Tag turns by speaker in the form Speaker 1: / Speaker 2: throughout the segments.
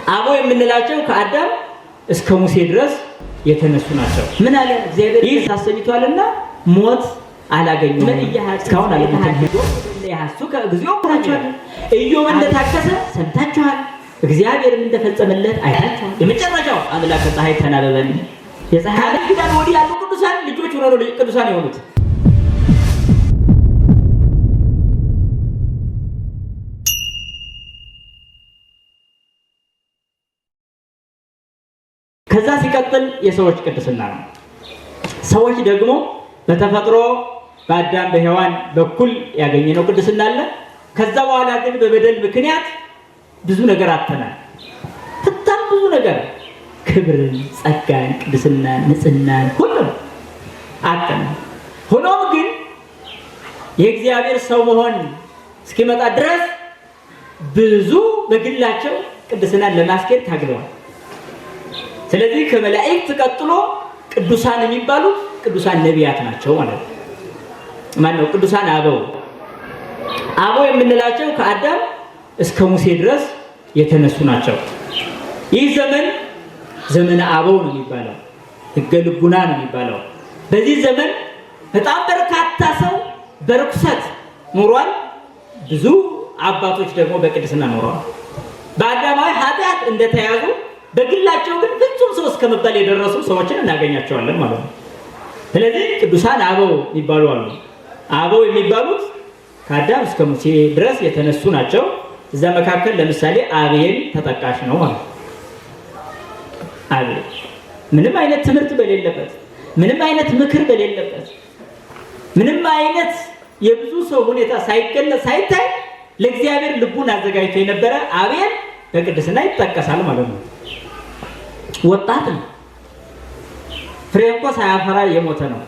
Speaker 1: አቦ የምንላቸው ከአዳም እስከ ሙሴ ድረስ የተነሱ ናቸው። ምን አለ እግዚአብሔር ይህ ታሰኝቷልና ሞት አላገኘም። ምን እስካሁን አለመታከም ያሱ ከግዚኦ ታቻለ ኢዮብ እንደታከሰ ሰምታችኋል። እግዚአብሔር እንደፈጸመለት አይታችኋል። የመጨረሻው አምላክ ፀሐይ ተናበበን። የፀሐይ ኪዳን ወዲህ ያሉ ቅዱሳን ልጆች ሆነው ቅዱሳን የሆኑት ከዛ ሲቀጥል የሰዎች ቅድስና ነው። ሰዎች ደግሞ በተፈጥሮ በአዳም በሔዋን በኩል ያገኘነው ቅድስና አለ። ከዛ በኋላ ግን በበደል ምክንያት ብዙ ነገር አጥተናል። በጣም ብዙ ነገር ክብርን፣ ጸጋን፣ ቅድስናን፣ ንጽህናን ሁሉም አጥተናል። ሆኖም ግን የእግዚአብሔር ሰው መሆን እስኪመጣ ድረስ ብዙ በግላቸው ቅድስናን ለማስኬድ ታግለዋል። ስለዚህ ከመላእክት ቀጥሎ ቅዱሳን የሚባሉት ቅዱሳን ነቢያት ናቸው ማለት ነው። ማነው? ቅዱሳን አበው የምንላቸው ከአዳም እስከ ሙሴ ድረስ የተነሱ ናቸው። ይህ ዘመነ አበው ነው የሚባለው፣ ሕገ ልቡና ነው የሚባለው። በዚህ ዘመን በጣም በርካታ ሰው በርኩሰት ኖሯል። ብዙ አባቶች ደግሞ በቅድስና ኖረዋል። በአዳማዊ ኃጢአት እንደተያዙ በግላቸው ግን ፍጹም ሰው እስከመባል የደረሱ ሰዎችን እናገኛቸዋለን ማለት ነው። ስለዚህ ቅዱሳን አበው የሚባሉ አሉ። አበው የሚባሉት ከአዳም እስከ ሙሴ ድረስ የተነሱ ናቸው። እዛ መካከል ለምሳሌ አቤል ተጠቃሽ ነው ማለት ነው። አቤል ምንም አይነት ትምህርት በሌለበት፣ ምንም አይነት ምክር በሌለበት፣ ምንም አይነት የብዙ ሰው ሁኔታ ሳይገለጽ ሳይታይ ለእግዚአብሔር ልቡን አዘጋጅቶ የነበረ አቤል በቅድስና ይጠቀሳል ማለት ነው። ወጣት ነው። ፍሬ እንኳ ሳያፈራ የሞተ ነው።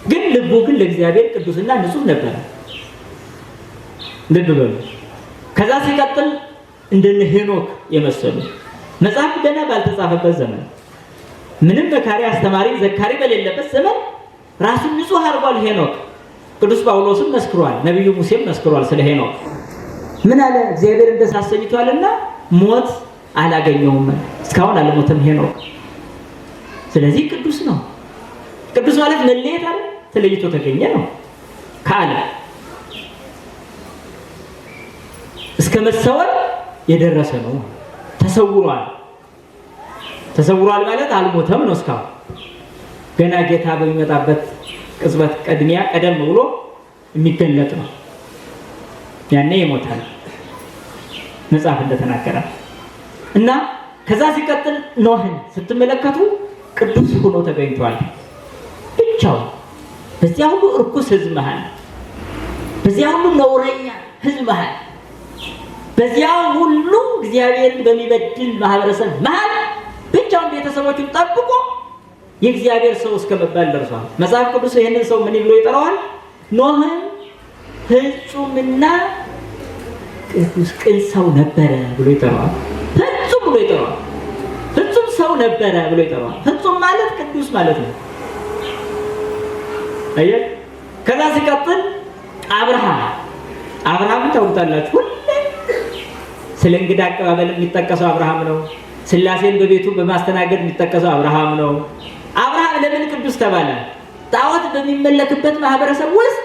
Speaker 1: ግን ልቡ ግን ለእግዚአብሔር ቅዱስና ንጹህ ነበረ። ልብ በሉ። ከዛ ሲቀጥል እንደነ ሄኖክ የመሰሉ መጽሐፍ ገና ባልተጻፈበት ዘመን፣ ምንም መካሪ አስተማሪ ዘካሪ በሌለበት ዘመን ራሱን ንጹህ አድርጓል ሄኖክ። ቅዱስ ጳውሎስም መስክሯል፣ ነቢዩ ሙሴም መስክሯል ስለ ሄኖክ። ምን አለ? እግዚአብሔር እንደሳሰኝቷልና ሞት አላገኘውም፣ እስካሁን አልሞተም ሄኖክ። ስለዚህ ቅዱስ ነው። ቅዱስ ማለት መለየት አይደል? ተለይቶ ተገኘ ነው። ከዓለም እስከ መሰወር የደረሰ ነው። ተሰውሯል ማለት አልሞተም ነው። እስካሁን ገና ጌታ በሚመጣበት ቅጽበት ቀደም ብሎ የሚገለጥ ነው። ያኔ ይሞታል መጽሐፍ እንደተናገረ እና ከዛ ሲቀጥል ኖህን ስትመለከቱ ቅዱስ ሆኖ ተገኝቷል ብቻው። በዚያ ሁሉ እርኩስ ህዝብ መሃል፣ በዚያ ሁሉ ነውረኛ ህዝብ መሃል፣ በዚያ ሁሉ እግዚአብሔርን በሚበድል ማህበረሰብ መሃል ብቻውን ቤተሰቦቹን ጠብቆ የእግዚአብሔር ሰው እስከመባል ደርሷል። መጽሐፍ ቅዱስ ይህንን ሰው ምን ብሎ ይጠራዋል? ኖህን ፍጹምና ቅዱስ ቅን ሰው ነበረ ብሎ ይጠራዋል። ፍጹም ሰው ነበረ ብሎ ይጠራዋል። ፍጹም ማለት ቅዱስ ማለት ነው። አየህ። ከዛ ሲቀጥል አብርሃም ታውቁታላችሁ። ሁሌ ስለ እንግዳ አቀባበል የሚጠቀሰው አብርሃም ነው። ሥላሴን በቤቱ በማስተናገድ የሚጠቀሰው አብርሃም ነው። አብርሃም ለምን ቅዱስ ተባለ? ጣዖት በሚመለክበት ማህበረሰብ ውስጥ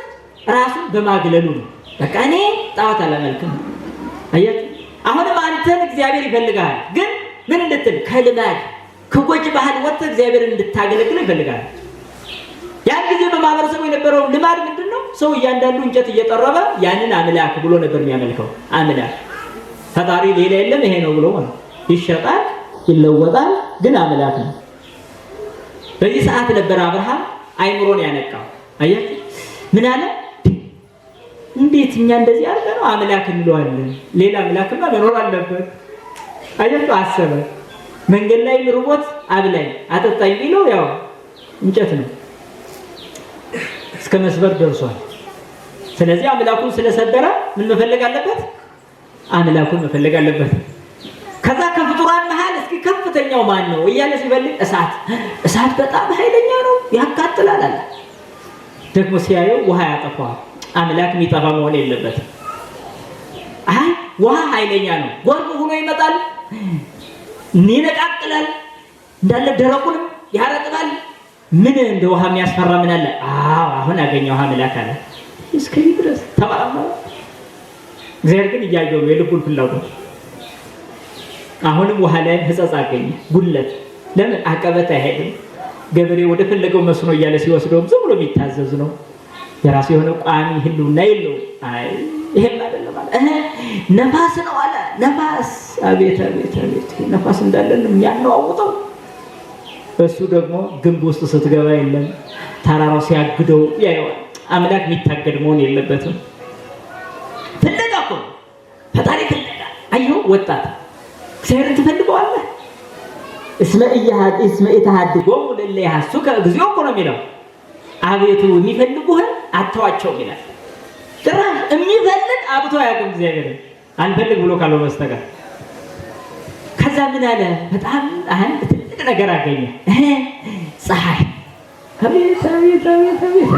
Speaker 1: ራሱን በማግለሉ ነው። በቃ እኔ ጣዖት አላመልክም። አየህ። አሁንም አንተን እግዚአብሔር ይፈልጋል። ግን ምን እንድትል? ከልማድ ከጎጅ ባህል ወጥተህ እግዚአብሔርን እንድታገለግል ይፈልጋል። ያን ጊዜ በማህበረሰቡ የነበረው ልማድ ምንድነው? ሰው እያንዳንዱ እንጨት እየጠረበ ያንን አምላክ ብሎ ነበር የሚያመልከው። አምላክ ፈጣሪ ሌላ የለም ይሄ ነው ብሎ ማለት ይሸጣል፣ ይለወጣል፣ ግን አምላክ ነው። በዚህ ሰዓት ነበር አብርሃም አይምሮን ያነቃው። አየህ ምን አለ? እንዴት እኛ እንደዚህ አድርገን ነው አምላክ እንለዋለን? ሌላ አምላክማ መኖር አለበት። አየህ አሰበ። መንገድ ላይ ርቦት አብላኝ አጠጣኝ ቢለው ያው እንጨት ነው፣ እስከ መስበር ደርሷል። ስለዚህ አምላኩን ስለሰደረ ምን መፈለግ አለበት? አምላኩን መፈለግ አለበት። ከዛ ከፍጡራን መሃል እስኪ ከፍተኛው ማን ነው እያለ ሲፈልግ እሳት በጣም ኃይለኛ ነው ያቃጥላል አለ። ደግሞ ሲያየው ውሃ ያጠፋዋል። አምላክ የሚጠፋ መሆን የለበትም። ውሃ ኃይለኛ ነው፣ ጎርፍ ሆኖ ይመጣል። ይነቃቅላል፣ እንዳለ ደረቁንም ያረጥባል። ምን እንደ ውሃ የሚያስፈራ ምን አለ? አሁን አገኘው አምላክ አለ። እስከዚህ ድረስ ተባረከ። እግዚአብሔር ግን እያየው ነው የልቡን ፍላጎት። አሁንም ውሃ ላይ ሕጸጽ አገኘ፣ ጉለት። ለምን አቀበት አይሄድም? ገበሬ ወደ ፈለገው መስኖ እያለ ሲወስደው ዝም ብሎ የሚታዘዝ ነው። የራሱ የሆነ ቋሚ ህልውና የለውም። አይ ይሄም አይደለም አለ። ነፋስ ነው አለ። ነፋስ አቤት አቤት አቤት! ነፋስ እንዳለን የሚያነዋውጠው እሱ ደግሞ ግንብ ውስጥ ስትገባ የለም። ተራራው ሲያግደው ያየዋል። አምላክ የሚታገድ መሆን የለበትም። ፍለጋ እኮ ፈጣሪ ፍለጋ። አየሁ ወጣት እግዚአብሔርን ትፈልገዋለህ። እስመ ኢተሃድጎሙ ለእለ ይሐሱከ እግዚኦ እኮ ነው የሚለው። አቤቱ የሚፈልጉህን አተዋቸውም ይላል። ጭራሽ የሚፈልግ አብቶ አያውቅም እግዚአብሔርን አንፈልግ ብሎ ካለው በስተቀር። ከዛ ምን አለ? በጣም አንድ ትልቅ ነገር አገኘ። ፀሐይ። አቤት አቤት አቤት አቤት!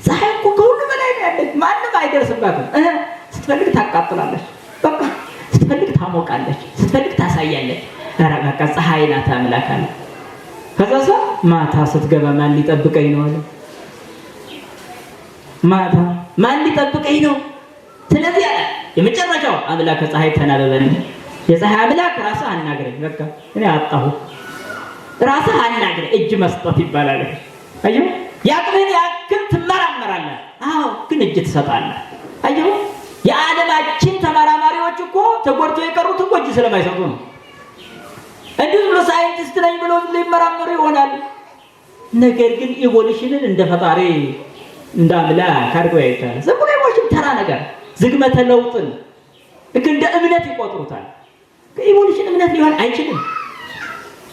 Speaker 1: ፀሐይ እኮ ከሁሉ በላይ ነው ያለች። ማንም አይደርስባትም። ስትፈልግ ታቃጥላለች፣ በቃ ስትፈልግ ታሞቃለች፣ ስትፈልግ ታሳያለች። ኧረ በቃ ፀሐይ ናት አምላክ አለ። ከዛ ማታ ስትገባ ማን ሊጠብቀኝ ነው አለ። ማታ ማን ሊጠብቀኝ ነው? ስለዚህ አለ የመጨረሻው አምላክ ፀሐይ ተናበበን። የፀሐይ አምላክ ራስህ አናግረኝ። በቃ እኔ አጣሁ። ራስህ አናግረኝ። እጅ መስጠት ይባላል። አየሁ ያቅምን ያክል ትመራመራለህ። አዎ ግን እጅ ትሰጣለህ። አየሁ የዓለማችን ተመራማሪዎች እኮ ተጎድተው የቀሩት እኮ እጅ ስለማይሰጡ ነው። እንዲሁ ብሎ ሳይንቲስት ነኝ ብሎ ሊመራመሩ ይሆናል። ነገር ግን ኢቮሉሽንን እንደ ፈጣሪ እንደ አምላክ አድርገው ያይታል። ዝም ብሎ ኢቮሉሽን ተራ ነገር ዝግመተ ለውጥን ልክ እንደ እምነት ይቆጥሩታል። ኢቮሉሽን እምነት ሊሆን አይችልም።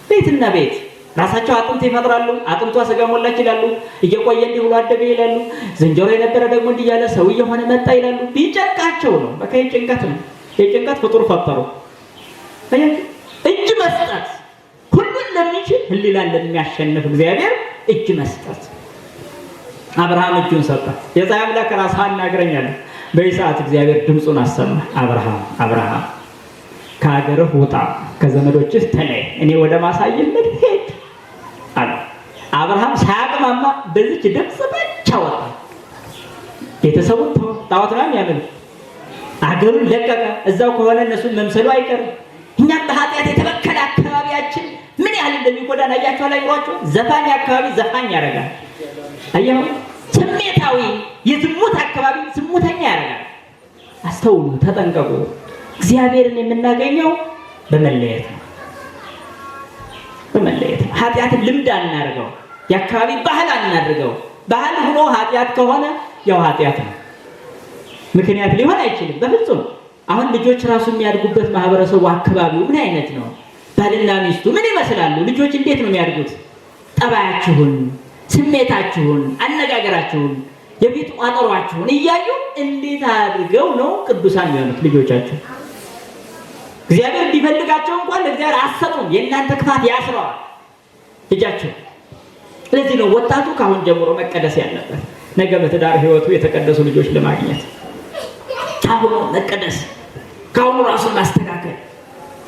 Speaker 1: ቤትና ቤት ራሳቸው አጥንት ይፈጥራሉ። አጥንቷ ስጋ ሞላች ይላሉ። እየቆየ እንዲህ ብሎ አደገ ይላሉ። ዝንጀሮ የነበረ ደግሞ እንዲህ ያለ ሰው እየሆነ መጣ ይላሉ። ቢጨንቃቸው ነው። በቃ የጭንቀት ነው። የጭንቀት ፍጡር ፈጠሩ። እጅ መስጠት ሁሉን ለሚችል ህሊናን ለሚያሸንፍ እግዚአብሔር እጅ መስጠት። አብርሃም እጁን ሰጠ። የፀሐይ አምላክ ራስህ አናግረኝ አለ። በሰዓት እግዚአብሔር ድምፁን አሰማ። አብርሃም ከሀገርህ ውጣ፣ ከዘመዶችህ ተለይ፣ እኔ ወደ ማሳየህ ምድር ሂድ አለ። አብርሃም ሳያቅማማ በዚች ድምፅ ብቻ ወጣ። ቤተሰቡን ጣዖት ነው የሚያመልክ፣ አገሩን ለቀቀ። እዛው ከሆነ እነሱን መምሰሉ አይቀርም። እኛም በኃጢአት የተበከለ አካባቢያችን ምን ያህል እንደሚጎዳን አያቸው ላይ ሯቸው። ዘፋኝ አካባቢ ዘፋኝ ያደርጋል። አየሁ ስሜታዊ የዝሙት አካባቢ ዝሙተኛ ያደርጋል። አስተውሉ፣ ተጠንቀቁ። እግዚአብሔርን የምናገኘው በመለየት ነው። በመለየት ነው። ኃጢአትን ልምድ አናድርገው። የአካባቢ ባህል አናድርገው። ባህል ሆኖ ኃጢአት ከሆነ ያው ኃጢአት ነው። ምክንያት ሊሆን አይችልም በፍጹም። አሁን ልጆች ራሱ የሚያድጉበት ማህበረሰቡ አካባቢው ምን አይነት ነው? ባልና ሚስቱ ምን ይመስላሉ? ልጆች እንዴት ነው የሚያድጉት? ጠባያችሁን፣ ስሜታችሁን፣ አነጋገራችሁን፣ የፊት ቋጠሯችሁን እያዩ እንዴት አድርገው ነው ቅዱሳን የሚሆኑት ልጆቻችሁ? እግዚአብሔር ቢፈልጋቸው እንኳን ለእግዚአብሔር አሰጡም። የእናንተ ክፋት ያስረዋል ልጃችሁ። ስለዚህ ነው ወጣቱ ካሁን ጀምሮ መቀደስ ያለበት፣ ነገ በትዳር ህይወቱ የተቀደሱ ልጆች ለማግኘት ካሁኑ መቀደስ፣ ካሁኑ ራሱን ማስተካከል፣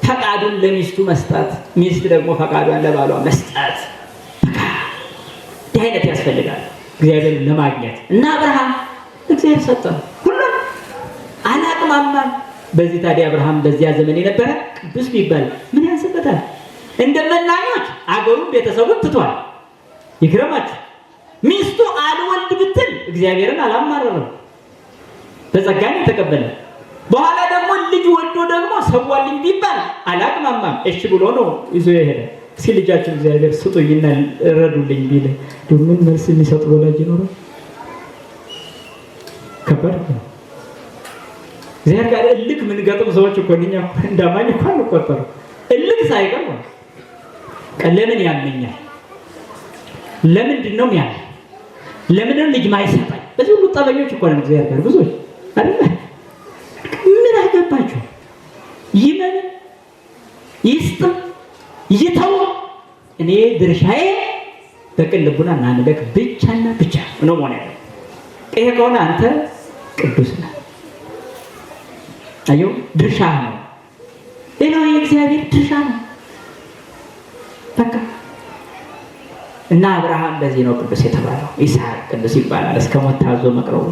Speaker 1: ፈቃዱን ለሚስቱ መስጠት፣ ሚስት ደግሞ ፈቃዷን ለባሏ መስጠት። እንዲህ አይነት ያስፈልጋል እግዚአብሔርን ለማግኘት። እና አብርሃም እግዚአብሔር ሰጠ ሁሉም አላቅማማም። በዚህ ታዲያ አብርሃም በዚያ ዘመን የነበረ ቅዱስ ቢባል ምን ያንስበታል? እንደ መናኞች አገሩን ቤተሰቡን ትቷል። ይግረማችሁ፣ ሚስቱ አልወልድ ብትል እግዚአብሔርን አላማረረም፣ በጸጋን የተቀበለ። በኋላ ደግሞ ልጅ ወልዶ ደግሞ ሰዋልኝ ቢባል አላቅማማም። እሺ ብሎ ነው ይዞ የሄደ። እስኪ ልጃችሁ እግዚአብሔር ስጡኝና ረዱልኝ ቢል ምን መልስ የሚሰጥ ወላጅ ይኖራል? ከባድ ነው። እግዚአብሔር ጋር እልክ ምን ገጥም ሰዎች እኮ እኛ እንዳማኝ እኮ አንቆጠሩ። እልክ ሳይቀር ነው። ለምን ያመኛል? ለምንድን ነው ያለ? ለምን ልጅ ማይሰጣኝ? በዚህ ሁሉ ጠበኞች እኮ ነው እግዚአብሔር ጋር ብዙዎች አይደል? ምን አገባችሁ? ይመን ይስጥ ይተው፣ እኔ ድርሻዬ በቅን ልቡና ማምለክ ብቻና ብቻ ነው ማለት ነው። ይሄ ከሆነ አንተ ቅዱስ ነህ። አየው ድርሻ ነው። ሌላው የእግዚአብሔር ድርሻ ነው በቃ። እና አብርሃም ለዚህ ነው ቅዱስ የተባለው። ይስሐቅ ቅዱስ ይባላል እስከ ሞት ታዞ መቅረቡ።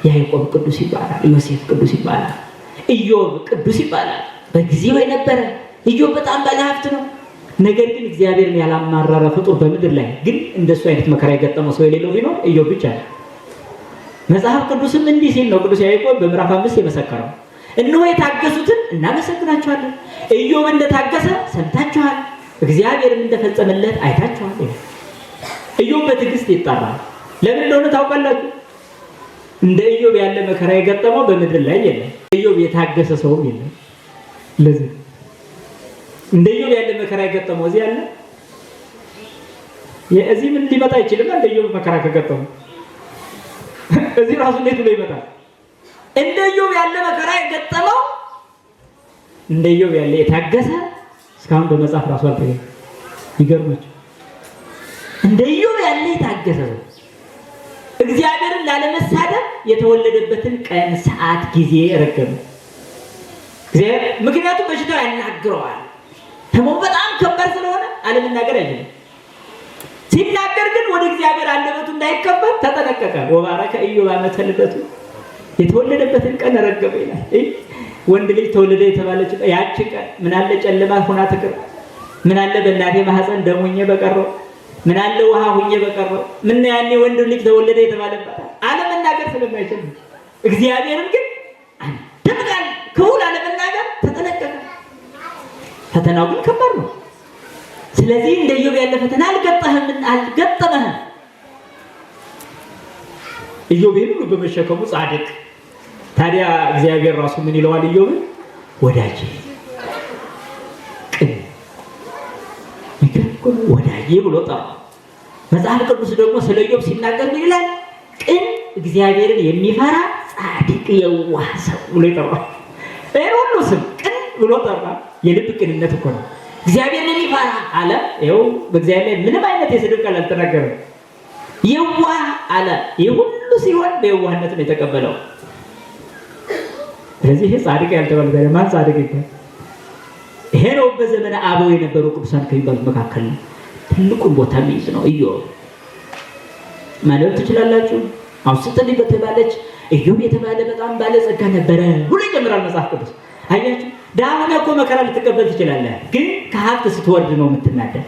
Speaker 1: ያዕቆብ ቅዱስ ይባላል። ዮሴፍ ቅዱስ ይባላል። ኢዮብ ቅዱስ ይባላል። በጊዜው የነበረ ኢዮብ በጣም ባለሀብት ነው። ነገር ግን እግዚአብሔርን ያላማረረ ፍጡር በምድር ላይ ግን እንደሱ አይነት መከራ የገጠመው ሰው የሌለው ቢኖር ኢዮብ ብቻ ነው። መጽሐፍ ቅዱስም እንዲህ ሲል ነው ቅዱስ ያዕቆብ በምዕራፍ 5 የመሰከረው፣ እነሆ የታገሱትን እናመሰግናቸዋለን። ኢዮብ እንደታገሰ ሰምታችኋል፣ እግዚአብሔርም እንደፈጸመለት አይታችኋል። ኢዮብ በትዕግስት ይጠራል። ለምን እንደሆነ ታውቃላችሁ? እንደ ኢዮብ ያለ መከራ የገጠመው በምድር ላይ የለም። ኢዮብ የታገሰ ሰውም የለም። ለዚህ እንደ ኢዮብ ያለ መከራ የገጠመው እዚህ ያለ እዚህ ምን ሊመጣ አይችልም። እንደ ኢዮብ መከራ ከገጠመው እዚህ ራሱ እንዴት ብሎ ይመጣል? እንደ ኢዮብ ያለ መከራ የገጠመው እንደ ኢዮብ ያለ የታገሰ እስካሁን በመጽሐፍ ራሱ አልተገኘም። ይገርማችሁ። እንደ ኢዮብ ያለ የታገሰ እግዚአብሔርን ላለመሳደብ የተወለደበትን ቀን፣ ሰዓት፣ ጊዜ ረገመ። ምክንያቱም በሽታው ያናግረዋል። ህመሙ በጣም ከባድ ስለሆነ አለመናገር አይችልም። ሲናገር ግን ወደ እግዚአብሔር አንደበቱ እንዳይከፈት ተጠነቀቀ። ወባረከ ኢዮብ ዓመተ ልደቱ፣ የተወለደበትን ቀን ረገመ ይላል። ወንድ ልጅ ተወለደ የተባለች ያቺ ቀን ምን አለ ጨለማ ሆና ትቅር፣ ምን አለ በእናቴ ማህፀን ደም ሆኜ በቀረው፣ ምን አለ ውሃ ሆኜ በቀረው፣ ምን ያኔ ወንድ ልጅ ተወለደ የተባለበት አለመናገር ስለማይችል እግዚአብሔርን ግን አንደበታል ከሁሉ አለመናገር ተጠነቀቀ። ፈተናው ግን ከባድ ነው። ስለዚህ እንደ ኢዮብ ያለ ፈተና አልገጠመህም። ኢዮብ ሁሉ በመሸከሙ ጻድቅ። ታዲያ እግዚአብሔር ራሱ ምን ይለዋል? ኢዮብን ወዳጄ ቅን ወዳጄ ብሎ ጠራው። መጽሐፍ ቅዱስ ደግሞ ስለ ኢዮብ ሲናገር ምን ይላል? ቅን እግዚአብሔርን የሚፈራ ጻድቅ የዋህ ሰው ብሎ ይጠራል። ይሄ ሁሉ ስም ቅን ብሎ ጠራ። የልብ ቅንነት እኮ ነው። እግዚአብሔርን የሚፈራ አለ። ይኸው በእግዚአብሔር ላይ ምንም አይነት የስድብ ቃል አልተናገረም። የዋህ አለ። ይህ ሁሉ ሲሆን በየዋህነት ነው የተቀበለው። ስለዚህ ይሄ ጻድቅ ያልተባለ ዛሬ ማን ጻድቅ ይባል? ይሄ ነው በዘመነ አበው የነበሩ ቅዱሳን ከሚባሉት መካከል ትልቁን ቦታ የሚይዝ ነው ኢዮብ። ማለት ትችላላችሁ። አሁን ስትል በተባለች ኢዮብ የተባለ በጣም ባለጸጋ ነበረ ብሎ ይጀምራል መጽሐፍ ቅዱስ። አያችሁ፣ ዳመና እኮ መከራ ልትቀበል ትችላለህ፣ ግን ከሀብት ስትወርድ ነው የምትናደድ።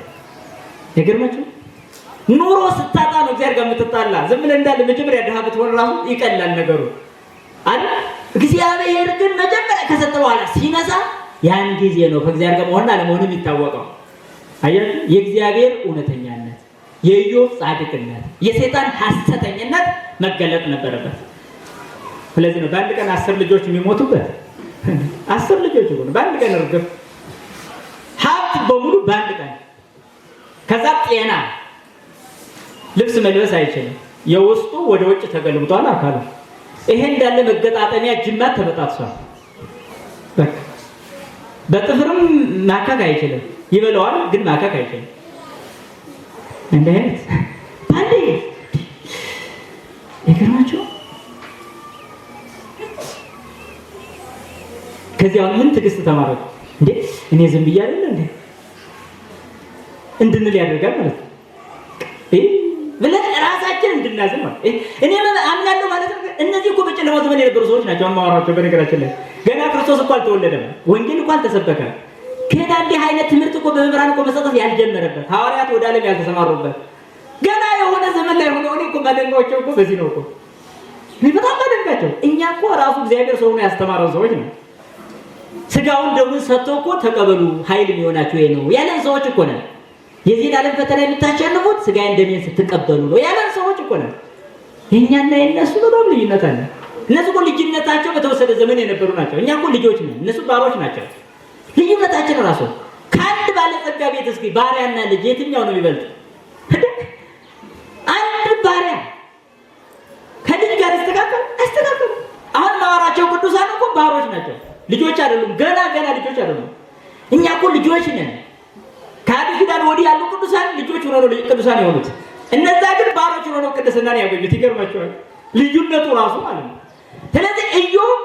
Speaker 1: ይገርማችሁ፣ ኑሮ ስታጣ ነው እግዚአብሔር ጋር የምትጣላ። ዝም ብለህ እንዳለ መጀመሪያ ድሃ ብትሆን ራሱ ይቀላል ነገሩ አይደል? እግዚአብሔር ግን መጀመሪያ ከሰጠ በኋላ ሲነሳ ያን ጊዜ ነው ከእግዚአብሔር ጋር መሆንና አለመሆን የሚታወቀው። አያችሁ፣ የእግዚአብሔር እውነተኛነት፣ የኢዮብ ጻድቅነት፣ የሰይጣን ሐሰተኝነት መገለጥ ነበረበት። ስለዚህ ነው በአንድ ቀን 10 ልጆች የሚሞቱበት። 10 ልጆች ሆነ በአንድ ቀን እርግፍ፣ ሀብት በሙሉ በአንድ ቀን። ከዛ ጤና፣ ልብስ መልበስ አይችልም። የውስጡ ወደ ውጭ ተገልብጧል አካሉ። ይሄ እንዳለ መገጣጠሚያ ጅማት ተበጣጥሷል። በቃ በጥፍርም ማከክ አይችልም። ይበላዋል ግን ማከክ አይችልም። እንደ አይነት ባንዴ ይገርማችሁ። ከዚያው ምን ትዕግስት ተማረኩ እንዴ! እኔ ዝም ብዬ አይደል እንዴ እንድንል ያደርጋል ማለት ነው። ብለን ራሳችን እንድናዝም ማለት እኔ አምናለሁ ማለት ነው። እነዚህ እኮ በጨለማው ዘመን የነበሩ ሰዎች ናቸው አማወራቸው። በነገራችን ላይ ገና ክርስቶስ እኮ አልተወለደም፣ ወንጌል እኮ አልተሰበከም። ከዛ እንዲህ አይነት ትምህርት እኮ በመምህራን እኮ መሰጠት ያልጀመረበት፣ ሐዋርያት ወደ ዓለም ያልተሰማሩበት ገና የሆነ ዘመን ላይ ሆኖ እኔ እኮ ባደንቃቸው እኮ በዚህ ነው እኮ እኔ በጣም ባደንቃቸው። እኛ እኮ ራሱ እግዚአብሔር ሰው ነው ያስተማረው ሰዎች ነው። ስጋውን ደሙን ሰጥቶ እኮ ተቀበሉ ኃይል የሚሆናችሁ ይሄ ነው ያለን ሰዎች እኮ ነን። የዚህን ዓለም ፈተና የምታሸንፉት ስጋዬን ደሜን ስትቀበሉ ነው ያለን ሰዎች እኮ ነን። የእኛና የእነሱ በጣም ልዩነት አለ። እነሱ እኮ ልጅነታቸው በተወሰደ ዘመን የነበሩ ናቸው። እኛ እኮ ልጆች ነን፣ እነሱ ባሮች ናቸው። ልዩነታችን ራሱ ከአንድ ባለጸጋ ቤት እስኪ ባሪያና ልጅ የትኛው ነው የሚበልጥ? አንድ ባሪያ ከልጅ ጋር አስተካከሉ። አሁን ማወራቸው ቅዱሳን እኮ ባሮች ናቸው፣ ልጆች አይደሉም። ገና ልጆች አይደሉም። እኛ እኮ ልጆች ነን። ከአዲስ ኪዳን ወዲህ ያሉ ቅዱሳን ልጆች ሆነው ነው ቅዱሳን የሆኑት። እነዛ ግን ባሮች ሆነው ቅድስናን ያገኙት። ይገርማቸዋል ልዩነቱ ራሱ ማለት ነው። ስለዚህ ኢዮብ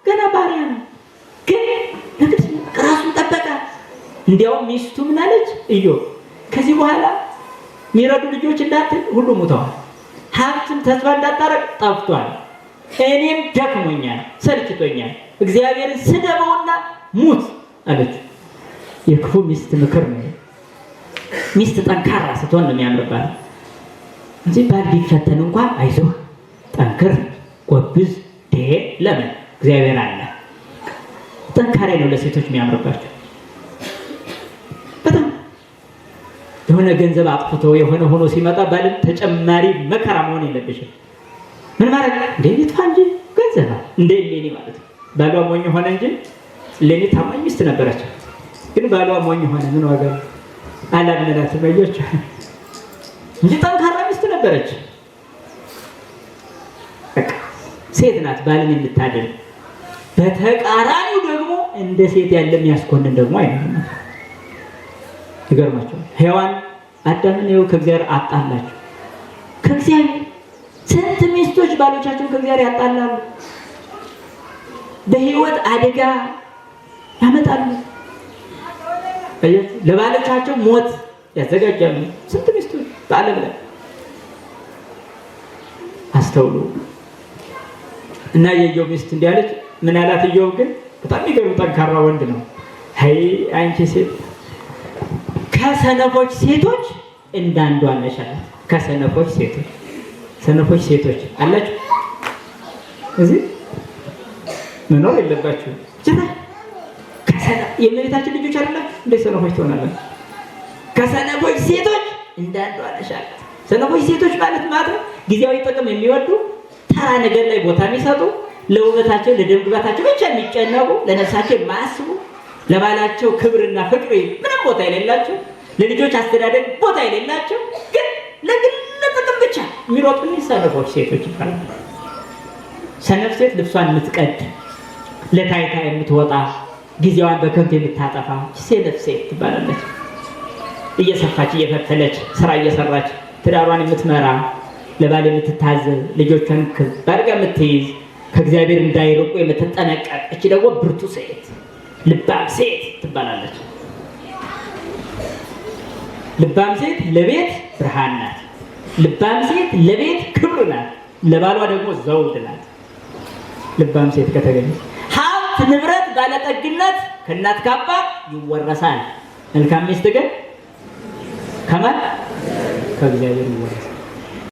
Speaker 1: ገና ባሪያ ነው፣ ግን ለቅድስና ራሱን ጠበቀ። እንዲያውም ሚስቱ ምን አለች? ኢዮብ ከዚህ በኋላ የሚረዱ ልጆች እንዳትል ሁሉ ሙተዋል፣ ሀብትም ተስፋ እንዳታረቅ ጠፍቷል፣ እኔም ደክሞኛል፣ ሰልችቶኛል፣ እግዚአብሔርን ስደበውና ሙት አለች። የክፉ ሚስት ምክር ነው። ሚስት ጠንካራ ስትሆን ነው የሚያምርባት እንጂ ባል ቢፈተን እንኳን አይዞህ፣ ጠንክር፣ ጎብዝ፣ ለምን እግዚአብሔር አለ። ጠንካራ ነው ለሴቶች የሚያምርባቸው። በጣም የሆነ ገንዘብ አጥፍቶ የሆነ ሆኖ ሲመጣ ባል ተጨማሪ መከራ መሆን የለብሽም። ምን ማለት እንደ ይጥፋ እንጂ ገንዘብ እንደ ሌኒ ማለት ነው። ባሏ ሞኝ ሆነ እንጂ ሌኒ ታማኝ ሚስት ነበረች። ግን ባሏ ሞኝ ሆነ ምን ዋጋ አላምናትም በየች እንጂ ጠንካራ ሚስት ነበረች። ሴት ናት ባልን የምታደርግ። በተቃራኒው ደግሞ እንደ ሴት ያለ የሚያስኮንን ደግሞ አይደለም። ይገርማቸዋል። ሔዋን አዳምን ይኸው ከእግዚአብሔር አጣላቸው። ከእግዚአብሔር ስንት ሚስቶች ባሎቻቸውን ከእግዚአብሔር ያጣላሉ፣ በህይወት አደጋ ያመጣሉ፣ ለባሎቻቸው ሞት ያዘጋጃሉ። ስንት ሚስቶች በዓለም ላይ አስተውሉ። እና የኢዮብ ሚስት እንዲህ አለች። ምን አላት? ኢዮብ ግን በጣም የሚገርም ጠንካራ ወንድ ነው። አይ አንቺ ሴት ከሰነፎች ሴቶች እንዳንዷ ነሽ አላት። ከሰነፎች ሴቶች ሰነፎች ሴቶች አላችሁ እዚህ መኖር የለባችሁ። የእመቤታችን ልጆች አይደላችሁ እንደ ሰነፎች ትሆናላችሁ። ከሰነፎች ሴቶች እንዳንዷ ነሽ አላት። ሰነፎች ሴቶች ማለት ጊዜያዊ ጥቅም የሚወዱ ተራ ነገር ላይ ቦታ የሚሰጡ ለውበታቸው ለደም ግባታቸው ብቻ የሚጨነቁ ለነፍሳቸው የማያስቡ ለባላቸው ክብርና ፍቅር ምንም ቦታ የሌላቸው ለልጆች አስተዳደግ ቦታ የሌላቸው ግን ለግል ጥቅም ብቻ የሚሮጡ ሰነፎች ሴቶች ይባላሉ። ሰነፍ ሴት ልብሷን የምትቀድ ለታይታ የምትወጣ ጊዜዋን በከንቱ የምታጠፋ ሰነፍ ሴት ትባላለች። እየሰፋች እየፈተለች ስራ እየሰራች ትዳሯን የምትመራ ለባል የምትታዘዝ ልጆቿን ባርጋ የምትይዝ ከእግዚአብሔር እንዳይርቁ የምትጠነቀቅ እቺ ደግሞ ብርቱ ሴት ልባም ሴት ትባላለች። ልባም ሴት ለቤት ብርሃን ናት። ልባም ሴት ለቤት ክብር ናት። ለባሏ ደግሞ ዘውድ ናት። ልባም ሴት ከተገኘች ሀብት፣ ንብረት፣ ባለጠግነት ከእናት ከአባት ይወረሳል። መልካም ሚስት ግን ከማን? ከእግዚአብሔር ይወረሳል።